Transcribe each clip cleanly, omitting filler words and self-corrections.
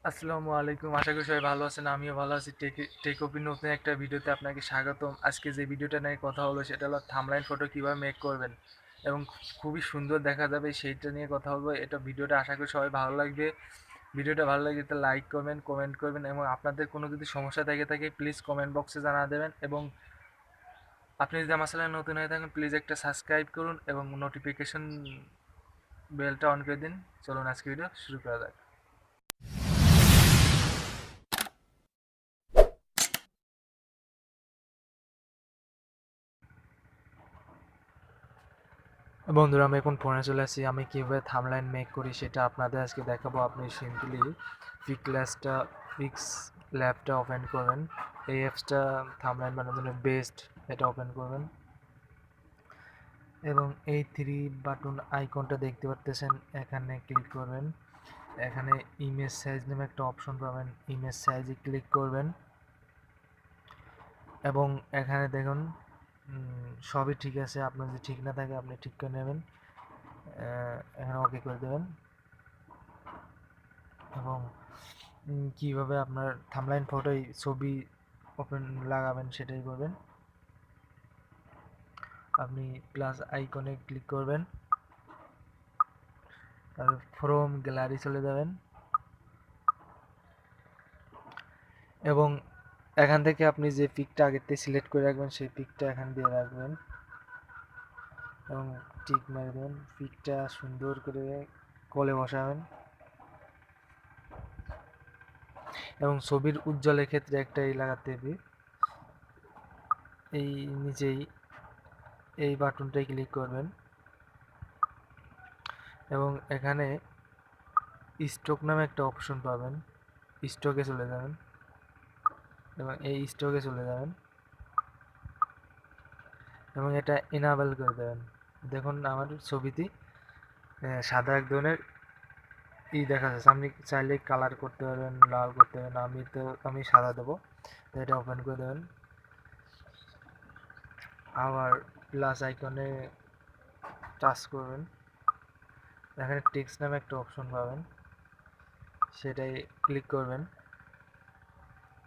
আসসালামু আলাইকুম। আশা করি সবাই ভালো আছেন। আমিও ভালো আছি। টেক ওপির নতুন একটা ভিডিওতে আপনাকে স্বাগতম। আজকে যে ভিডিওটা নিয়ে কথা হলো সেটা হলো থাম্বনেইল ফটো কিভাবে মেক করবেন এবং খুবই সুন্দর দেখা যাবে সেইটা নিয়ে কথা বলবো। এটা ভিডিওটা আশা করি সবাই ভালো লাগবে। ভিডিওটা ভালো লাগলে তো লাইক করবেন, কমেন্ট করবেন এবং আপনাদের কোনো যদি সমস্যা থাকে প্লিজ কমেন্ট বক্সে জানা দেবেন এবং আপনি যদি আমার চ্যানেলে নতুন হয়ে থাকেন প্লিজ একটা সাবস্ক্রাইব করুন এবং নোটিফিকেশন বেলটা অন করে দিন। চলুন আজকে ভিডিও শুরু করা যাক। বন্ধুরা, আমি এখন ফোনে চলে আসছি। আমি কীভাবে থাম্বনেইল মেক করি সেটা আপনাদের আজকে দেখাবো। আপনি সিম্পলি পিক্স ল্যাবটা ওপেন করবেন। এই অ্যাপসটা থাম্বনেইল বানানোর জন্য বেস্ট। এটা ওপেন করবেন এবং এই থ্রি বাটন আইকনটা দেখতে পারতেছেন, এখানে ক্লিক করবেন। এখানে ইমেজ সাইজ নামে একটা অপশন পাবেন, ইমেজ সাইজে ক্লিক করবেন এবং এখানে দেখুন সবই ঠিক আছে। আপনার যদি ঠিক না থাকে আপনি ঠিক করে নেবেন। এখানে ওকে করে দেবেন এবং কিভাবে আপনার থাম্বনেইল ফটোয় ছবি ওপেন লাগাবেন সেটাই করবেন। আপনি প্লাস আইকনে ক্লিক করবেন, তারপর ফ্রম গ্যালারি চলে যাবেন এবং এখান থেকে আপনি যে পিকটা আগের থেকে সিলেক্ট করে রাখবেন সেই পিকটা এখানে দিয়ে রাখবেন এবং টিক মেরে দেবেন। পিকটা সুন্দর করে কোলে বসাবেন এবং ছবির উজ্জ্বলের ক্ষেত্রে একটা এই লাগাতে হবে। এই নিচেই এই বাটনটাই ক্লিক করবেন এবং এখানে স্টক নামে একটা অপশন পাবেন, স্টকে চলে যাবেন এবং এই স্টকে চলে যাবেন এবং এটা এনাবেল করে দেবেন। দেখুন আমার ছবিতে সাদা এক ধরনের দেখা যাচ্ছে। আপনি চাইলে কালার করতে পারবেন, লাল করতে পারবেন। আমি সাদা দেবো, তো এটা ওপেন করে দেবেন। আবার প্লাস আইকনে টাচ করবেন, এখানে টেক্সট নামে একটা অপশন পাবেন, সেটাই ক্লিক করবেন।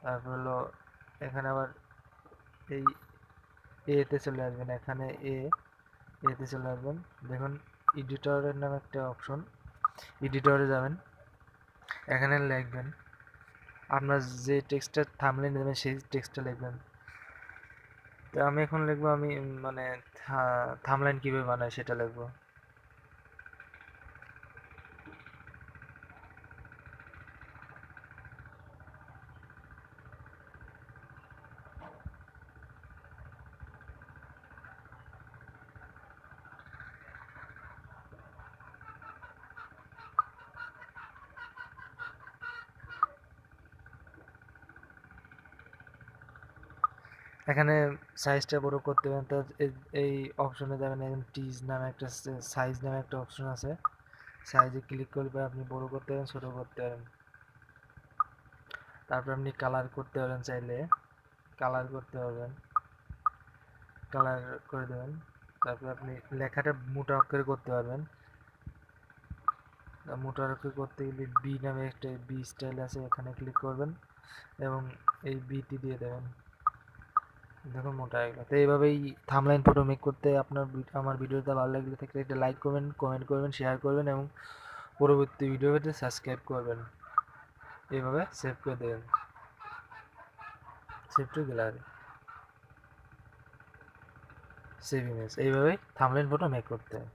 তারপর হলো এখানে আবার এই এতে চলে আসবেন, এখানে এতে চলে আসবেন। দেখুন এডিটরের নামে একটা অপশন, এডিটরে যাবেন, এখানে লিখবেন আপনার যে টেক্সটটা থাম্বনেইল দেবেন সেই টেক্সটটা লিখবেন। তো আমি এখন লিখবো আমি মানে থাম্বনেইল কীভাবে বানায় সেটা লিখবো। এখানে সাইজটা বড় করতে পারেন, তো এই অপশনে যাবেন। এখন টিজ নামে একটা সাইজ নামে একটা অপশন আছে, সাইজে ক্লিক করলে আপনি বড় করতে পারেন, ছোট করতে পারেন। তারপর আপনি কালার করতে পারেন, চাইলে কালার করতে পারবেন, কালার করে দেবেন। তারপর আপনি লেখাটা মোটা অক্ষরে করতে পারবেন। মোটা অক্ষরে করতে গেলে বি নামে একটা বি স্টাইল আছে, এখানে ক্লিক করবেন এবং এই বিটি দিয়ে দেবেন। দেখুন মোটা হয়ে গেল। তো এইভাবেই থাম্বনেইল ফটো মেক করতে আমার ভিডিওটা ভালো লাগলে থাকলে একটা লাইক করবেন, কমেন্ট করবেন, শেয়ার করবেন এবং পরবর্তী ভিডিও পেতে সাবস্ক্রাইব করবেন। এইভাবে সেভ করে দেবেন, save two gallery, save image. এইভাবেই থাম্বনেইল ফটো মেক করতে হয়।